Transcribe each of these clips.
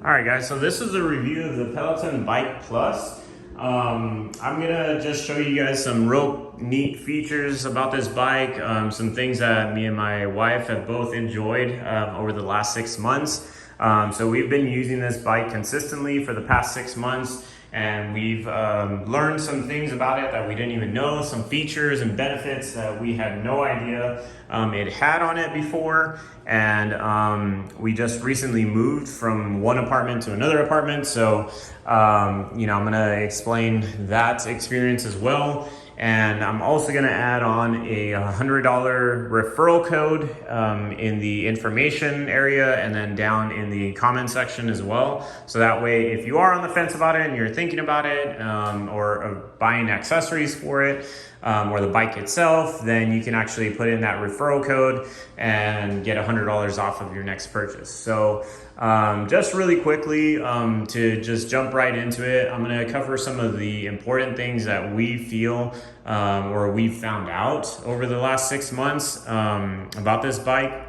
All right, guys, so this is a review of the Peloton Bike Plus. I'm gonna just show you guys some real neat features about this bike, some things that me and my wife have both enjoyed over the last 6 months. So we've been using this bike consistently for the past 6 months, and we've learned some things about it that we didn't even know, some features and benefits that we had no idea it had on it before. And we just recently moved from one apartment to another apartment, so I'm gonna explain that experience as well. And I'm also gonna add on a $100 referral code in the information area and then down in the comment section as well. So that way, if you are on the fence about it and you're thinking about it or buying accessories for it or the bike itself, then you can actually put in that referral code and get $100 off of your next purchase. So just really quickly, to just jump right into it, I'm gonna cover some of the important things that we feel or we've found out over the last 6 months about this bike.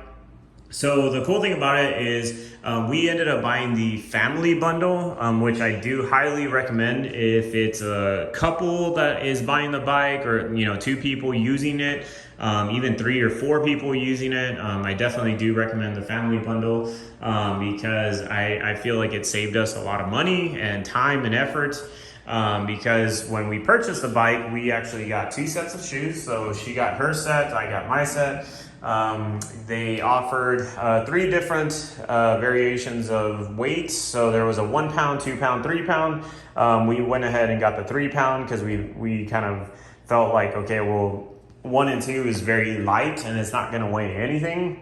So the cool thing about it is we ended up buying the family bundle, which I do highly recommend if it's a couple that is buying the bike, or 2 people using it, even 3 or 4 people using it. I definitely do recommend the family bundle because I feel like it saved us a lot of money and time and effort. Because when we purchased the bike, we actually got 2 sets of shoes. So she got her set, I got my set. They offered 3 different variations of weights. So there was a 1 pound, 2 pound, 3 pound. We went ahead and got the 3 pound because we kind of felt like, okay, well, 1 and 2 is very light and it's not going to weigh anything.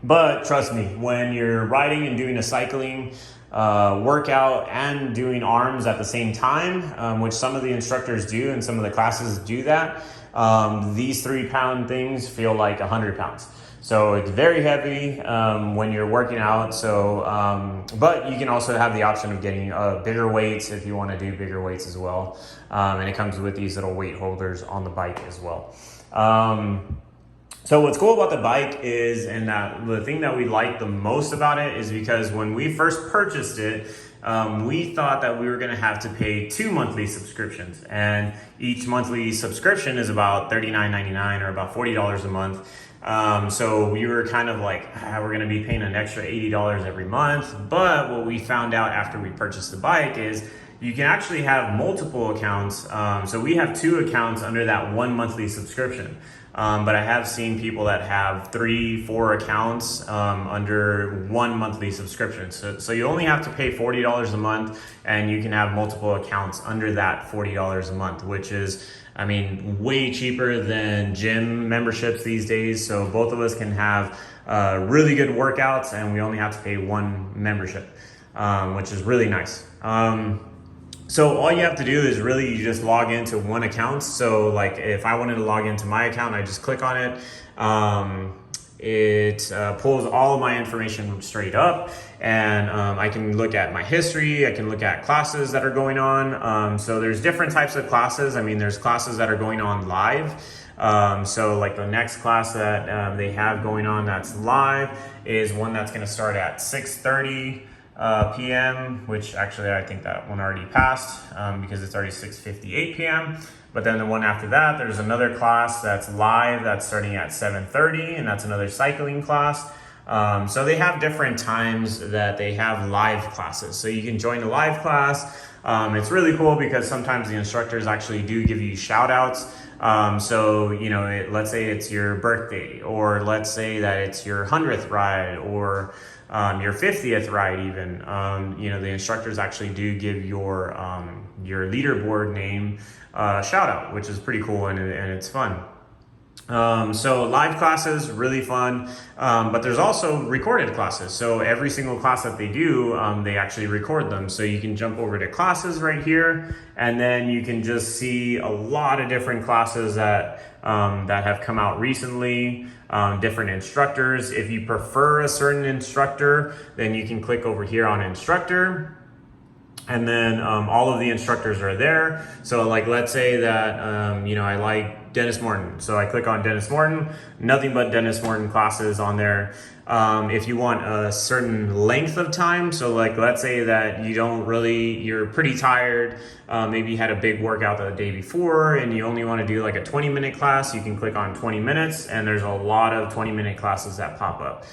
But trust me, when you're riding and doing a cycling workout and doing arms at the same time, which some of the instructors do and some of the classes do that, these 3 pound things feel like 100 pounds. So it's very heavy when you're working out. So, but you can also have the option of getting bigger weights if you want to do bigger weights as well. And it comes with these little weight holders on the bike as well. So what's cool about the bike is, and the thing that we like the most about it is because when we first purchased it, we thought that we were going to have to pay 2 monthly subscriptions, and each monthly subscription is about $39.99 or about $40 a month. So we were kind of like, we're going to be paying an extra $80 every month. But what we found out after we purchased the bike is you can actually have multiple accounts. So we have 2 accounts under that 1 monthly subscription. But I have seen people that have 3, 4 accounts under 1 monthly subscription. So you only have to pay $40 a month, and you can have multiple accounts under that $40 a month, which is, I mean, way cheaper than gym memberships these days. So both of us can have really good workouts, and we only have to pay 1 membership, which is really nice. So all you have to do is really you just log into 1 account. So like if I wanted to log into my account, I just click on it. It pulls all of my information straight up, and I can look at my history. I can look at classes that are going on. So there's different types of classes. I mean, there's classes that are going on live. So like the next class that they have going on that's live is one that's going to start at 6:30 p.m., which actually I think that one already passed because it's already 6:58 p.m. But then the one after that, there's another class that's live that's starting at 7:30, and that's another cycling class. So they have different times that they have live classes. So you can join a live class. It's really cool because sometimes the instructors actually do give you shout outs. So, let's say it's your birthday, or let's say that it's your 100th ride, or your 50th ride even. The instructors actually do give your leaderboard name shout out, which is pretty cool, and it's fun. So live classes, really fun, but there's also recorded classes. So every single class that they do, they actually record them. So you can jump over to classes right here, and then you can just see a lot of different classes that have come out recently, different instructors. If you prefer a certain instructor, then you can click over here on instructor. And then all of the instructors are there. So like, let's say that, I like Dennis Morton. So I click on Dennis Morton, nothing but Dennis Morton classes on there. If you want a certain length of time, so like let's say that you're pretty tired, maybe you had a big workout the day before and you only want to do like a 20-minute class, you can click on 20 minutes and there's a lot of 20-minute classes that pop up.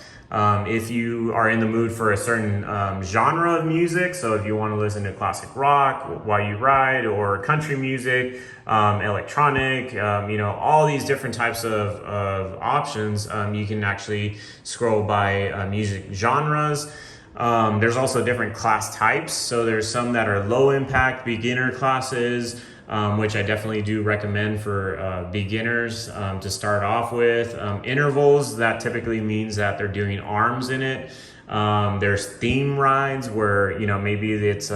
If you are in the mood for a certain genre of music, so if you want to listen to classic rock while you ride, or country music, electronic, all these different types of options, you can actually scroll by music genres. There's also different class types. So there's some that are low impact beginner classes, which I definitely do recommend for beginners to start off with. Intervals, that typically means that they're doing arms in it. There's theme rides where, maybe it's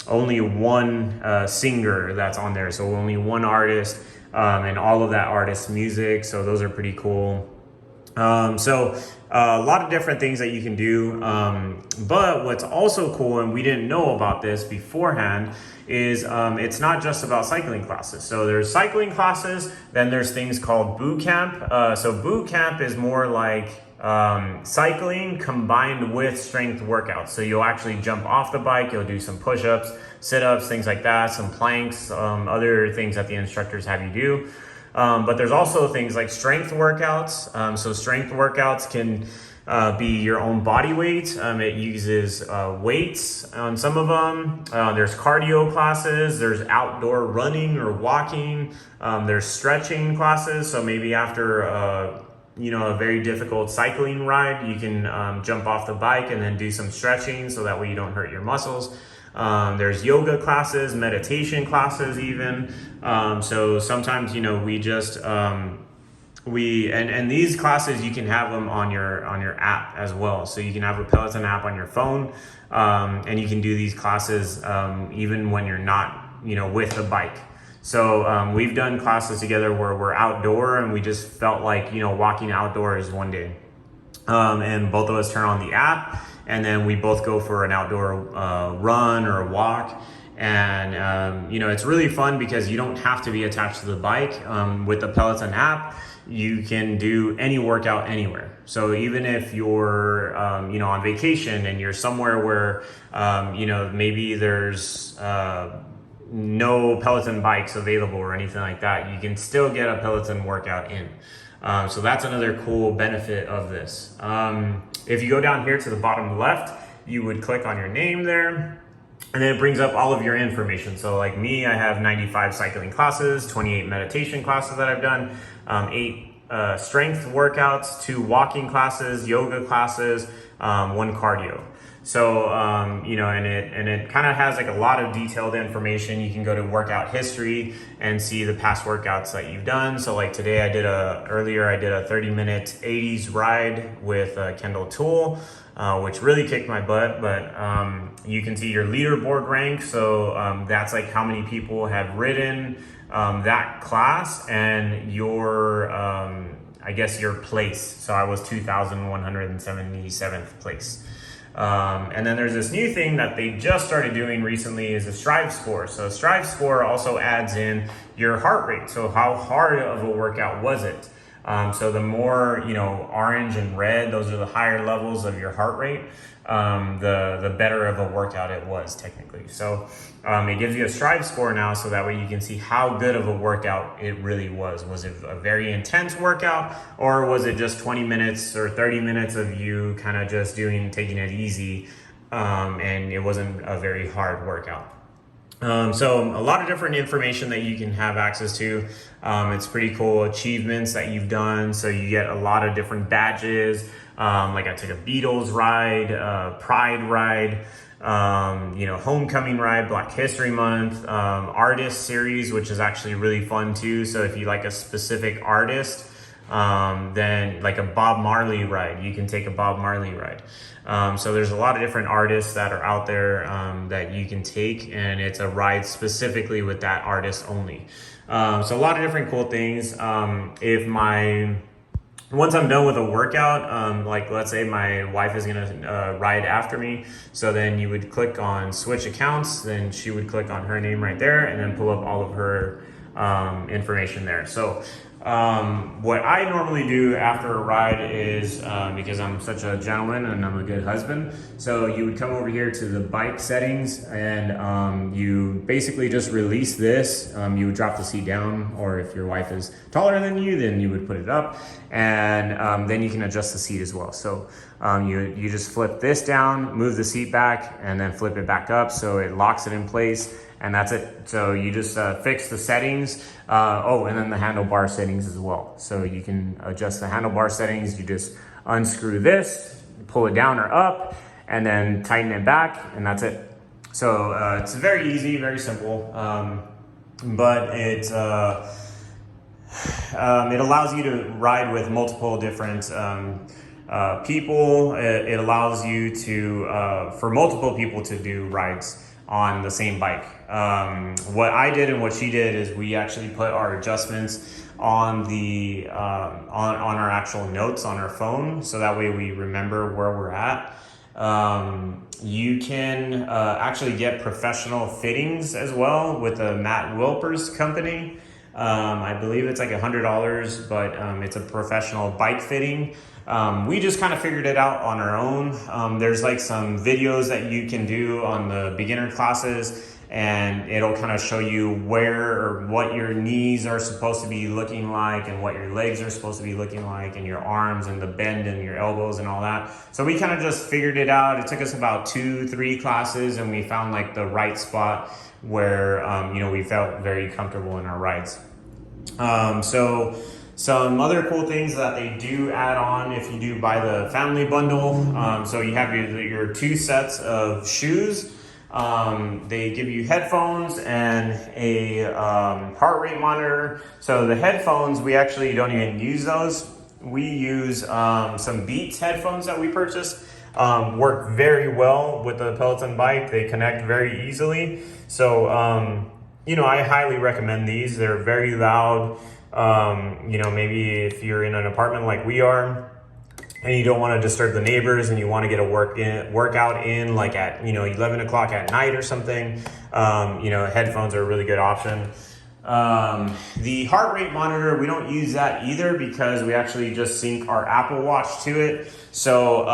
only one singer that's on there. So only one artist and all of that artist's music. So those are pretty cool. So a lot of different things that you can do. But what's also cool, and we didn't know about this beforehand, is it's not just about cycling classes. So there's cycling classes, then there's things called boot camp. So boot camp is more like cycling combined with strength workouts. So you'll actually jump off the bike, you'll do some push-ups, sit-ups, things like that, some planks, other things that the instructors have you do. But there's also things like strength workouts. So strength workouts can be your own body weight. It uses weights on some of them. There's cardio classes. There's outdoor running or walking. There's stretching classes. So maybe after a very difficult cycling ride, you can jump off the bike and then do some stretching so that way you don't hurt your muscles. There's yoga classes, meditation classes even. So sometimes, we just, and these classes, you can have them on your app as well. So you can have a Peloton app on your phone, and you can do these classes, even when you're not, with the bike. So, we've done classes together where we're outdoor and we just felt like, walking outdoors one day. And both of us turn on the app and then we both go for an outdoor run or a walk. And, it's really fun because you don't have to be attached to the bike. With the Peloton app, you can do any workout anywhere. So even if you're, on vacation and you're somewhere where, maybe there's no Peloton bikes available or anything like that, you can still get a Peloton workout in. So that's another cool benefit of this. If you go down here to the bottom left, you would click on your name there, and then it brings up all of your information. So like me, I have 95 cycling classes, 28 meditation classes that I've done, 8 strength workouts, 2 walking classes, yoga classes, 1 cardio. So, and it kind of has like a lot of detailed information. You can go to workout history and see the past workouts that you've done. So like today I did a 30-minute 80s ride with Kendall Toole, which really kicked my butt, but you can see your leaderboard rank. So that's like how many people have ridden that class and your, your place. So I was 2,177th place. And then there's this new thing that they just started doing recently is a Strive score. So a Strive score also adds in your heart rate. So how hard of a workout was it? So the more, orange and red, those are the higher levels of your heart rate, the better of a workout it was technically. So it gives you a Strive score now, so that way you can see how good of a workout it really was. Was it a very intense workout, or was it just 20 minutes or 30 minutes of you kind of just taking it easy, and it wasn't a very hard workout? So a lot of different information that you can have access to. It's pretty cool. Achievements that you've done. So you get a lot of different badges. Like I took a Beatles ride, Pride ride, Homecoming ride, Black History Month, Artist Series, which is actually really fun too. So if you like a specific artist, then like a Bob Marley ride, you can take a Bob Marley ride. So there's a lot of different artists that are out there that you can take, and it's a ride specifically with that artist only. So a lot of different cool things. Once I'm done with a workout, like let's say my wife is gonna ride after me, so then you would click on switch accounts, then she would click on her name right there and then pull up all of her information there. So What I normally do after a ride is, because I'm such a gentleman and I'm a good husband, so you would come over here to the bike settings and you basically just release this. You would drop the seat down, or if your wife is taller than you, then you would put it up, and then you can adjust the seat as well. So you just flip this down, move the seat back, and then flip it back up so it locks it in place. And that's it. So you just fix the settings. And then the handlebar settings as well. So you can adjust the handlebar settings. You just unscrew this, pull it down or up, and then tighten it back, and that's it. So it's very easy, very simple, but it allows you to ride with multiple different people. It allows you to, for multiple people to do rides on the same bike. What I did and what she did is we actually put our adjustments on the on our actual notes on our phone, so that way we remember where we're at. You can actually get professional fittings as well with the Matt Wilper's company. I believe it's like $100, but it's a professional bike fitting. We just kind of figured it out on our own. There's like some videos that you can do on the beginner classes, and it'll kind of show you where or what your knees are supposed to be looking like and what your legs are supposed to be looking like, and your arms and the bend in your elbows and all that. So we kind of just figured it out. It took us about 2-3 classes, and we found like the right spot where we felt very comfortable in our rides. So some other cool things that they do add on if you do buy the family bundle. So you have your 2 sets of shoes. They give you headphones and a heart rate monitor. So the headphones, we actually don't even use those. We use some Beats headphones that we purchased. Work very well with the Peloton bike. They connect very easily. So, I highly recommend these. They're very loud. Maybe if you're in an apartment like we are and you don't want to disturb the neighbors and you want to get a workout in like at 11 o'clock at night or something, headphones are a really good option. The heart rate monitor, we don't use that either because we actually just sync our Apple Watch to it. So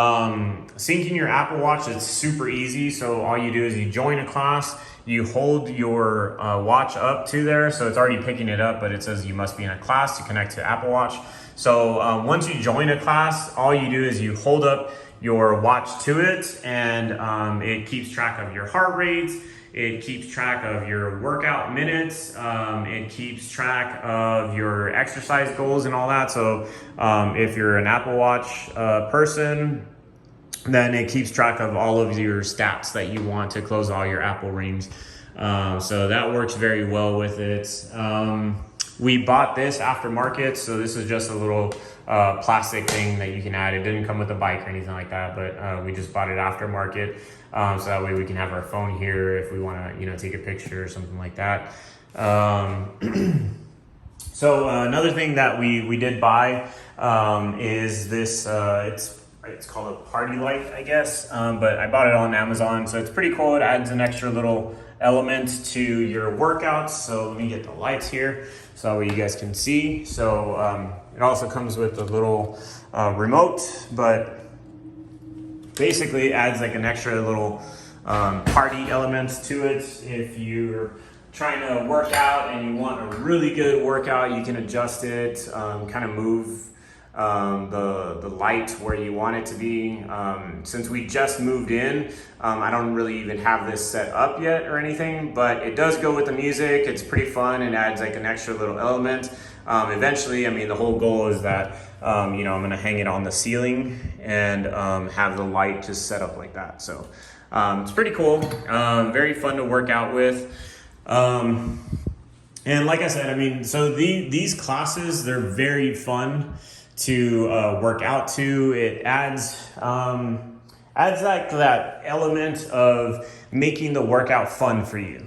syncing your Apple Watch is super easy. So all you do is you join a class, you hold your watch up to there, so it's already picking it up, but it says you must be in a class to connect to Apple Watch. So once you join a class, all you do is you hold up your watch to it, and it keeps track of your heart rate, it keeps track of your workout minutes, it keeps track of your exercise goals and all that. So if you're an Apple Watch person, then it keeps track of all of your stats that you want to close all your Apple rings. So that works very well with it. We bought this aftermarket, so this is just a little plastic thing that you can add. It didn't come with a bike or anything like that, but we just bought it aftermarket, so that way we can have our phone here if we want to, take a picture or something like that. So another thing that we did buy is this. It's called a party light, I guess, but I bought it on Amazon, so it's pretty cool. It adds an extra little element to your workouts. So let me get the lights here so that way you guys can see. So it also comes with a little remote, but basically it adds like an extra little party element to it. If you're trying to work out and you want a really good workout, you can adjust it, kind of move the light where you want it to be. Since we just moved in, I don't really even have this set up yet or anything, but it does go with the music. It's pretty fun and adds like an extra little element. Eventually, the whole goal is that I'm gonna hang it on the ceiling and have the light just set up like that. So it's pretty cool, very fun to work out with. And like I said, so these classes, they're very fun to work out to. It adds like that element of making the workout fun for you,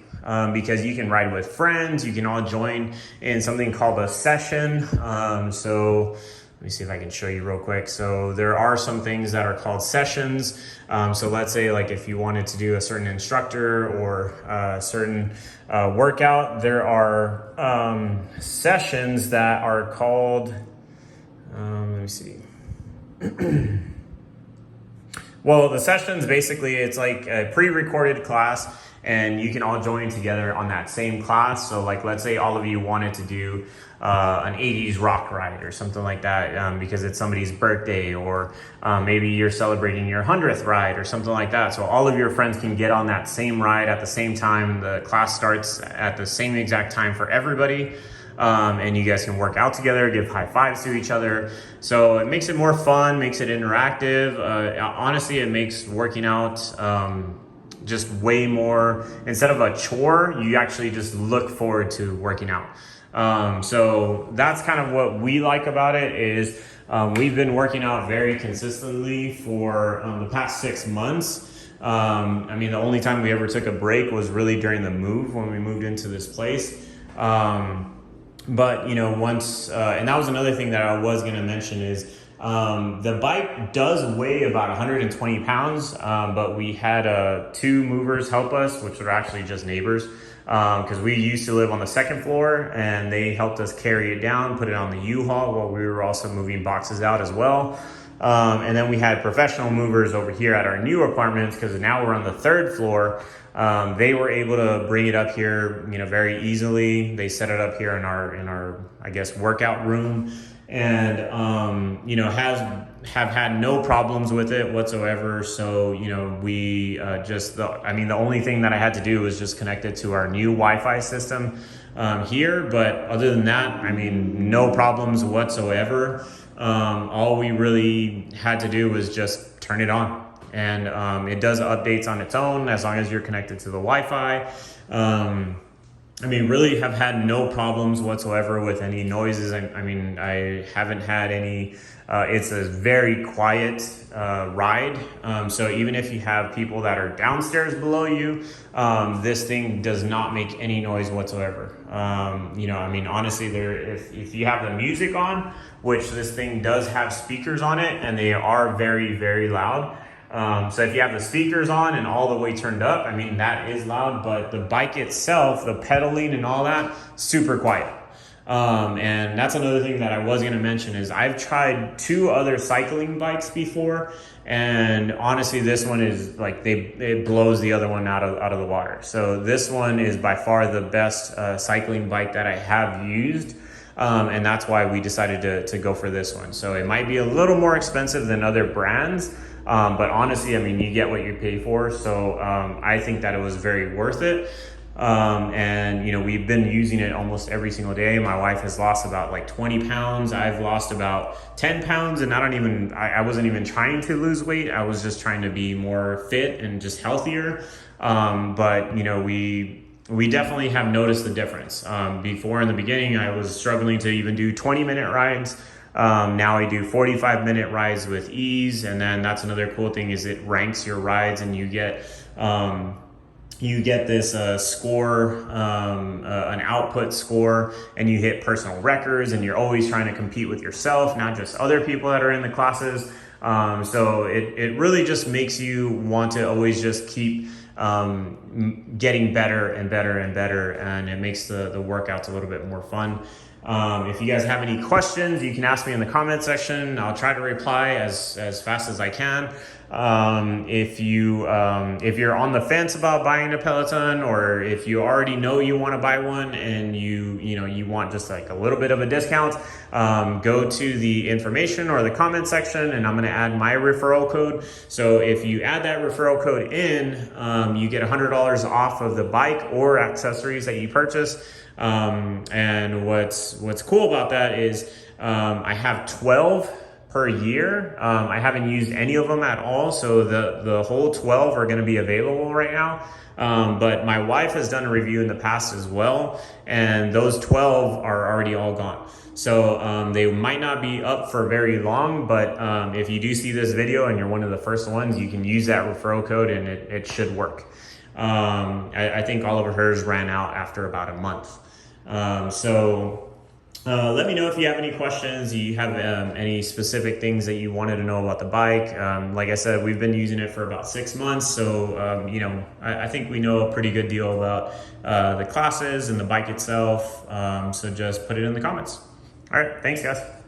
because you can ride with friends, you can all join in something called a session. So Let me see if I can show you real quick. So there are some things that are called sessions. So let's say like if you wanted to do a certain instructor or a certain workout, there are sessions that are called, let me see. Well, the sessions, basically, it's like a pre-recorded class and you can all join together on that same class. So like, let's say all of you wanted to do an 80s rock ride or something like that because it's somebody's birthday, or maybe you're celebrating your 100th ride or something like that. So all of your friends can get on that same ride at the same time. The class starts at the same exact time for everybody. And you guys can work out together, give high fives to each other. So it makes it more fun, makes it interactive. Honestly, it makes working out just way more, instead of a chore, you actually just look forward to working out. So that's kind of what we like about it is we've been working out very consistently for the past 6 months. I mean, the only time we ever took a break was really during the move when we moved into this place. But you know, once, and that was another thing that I was gonna mention is the bike does weigh about 120 pounds, but we had 2 movers help us, which were actually just neighbors, because we used to live on the 2nd floor and they helped us carry it down, put it on the U-Haul while we were also moving boxes out as well. And then we had professional movers over here at our new apartments, because now we're on the 3rd floor. They were able to bring it up here, you know, very easily. They set it up here in our I guess workout room, and you know, have had no problems with it whatsoever. So you know, we the only thing that I had to do was just connect it to our new Wi-Fi system here, but other than that, I mean, no problems whatsoever. All we really had to do was just turn it on, and it does updates on its own as long as you're connected to the Wi-Fi. I mean, really have had no problems whatsoever with any noises. I mean, I haven't had any. It's a very quiet ride. So even if you have people that are downstairs below you, this thing does not make any noise whatsoever. You know, I mean, honestly, if you have the music on, which this thing does have speakers on it, and they are very, very loud. So if you have the speakers on and all the way turned up, I mean, that is loud, but the bike itself, the pedaling and all that, super quiet. And that's another thing that I was going to mention is I've tried 2 other cycling bikes before, and honestly, this one is like, it blows the other one out of the water. So this one is by far the best cycling bike that I have used. And that's why we decided to go for this one. So it might be a little more expensive than other brands, but honestly, I mean, you get what you pay for. So I think that it was very worth it. And you know, we've been using it almost every single day. My wife has lost about like 20 pounds. I've lost about 10 pounds, and I wasn't even trying to lose weight. I was just trying to be more fit and just healthier. But you know, we definitely have noticed the difference. Before in the beginning, I was struggling to even do 20-minute rides. Now I do 45-minute rides with ease. And then that's another cool thing is it ranks your rides, and you get this score, an output score, and you hit personal records, and you're always trying to compete with yourself, not just other people that are in the classes. So it really just makes you want to always just keep getting better and better and better, and it makes the workouts a little bit more fun. If you guys have any questions, you can ask me in the comment section. I'll try to reply as fast as I can. If you're on the fence about buying a Peloton, or if you already know you want to buy one and you want just like a little bit of a discount, go to the information or the comment section, and I'm going to add my referral code. So if you add that referral code in, you get $100 off of the bike or accessories that you purchase. And what's cool about that is I have 12 per year. I haven't used any of them at all, so the whole 12 are going to be available right now. But my wife has done a review in the past as well, and those 12 are already all gone. So they might not be up for very long, but if you do see this video and you're one of the first ones, you can use that referral code, and it should work. I think all of hers ran out after about a month. So Let me know if you have any questions, you have any specific things that you wanted to know about the bike. Like I said, we've been using it for about 6 months, so you know, I think we know a pretty good deal about the classes and the bike itself, so just put it in the comments. All right, thanks guys.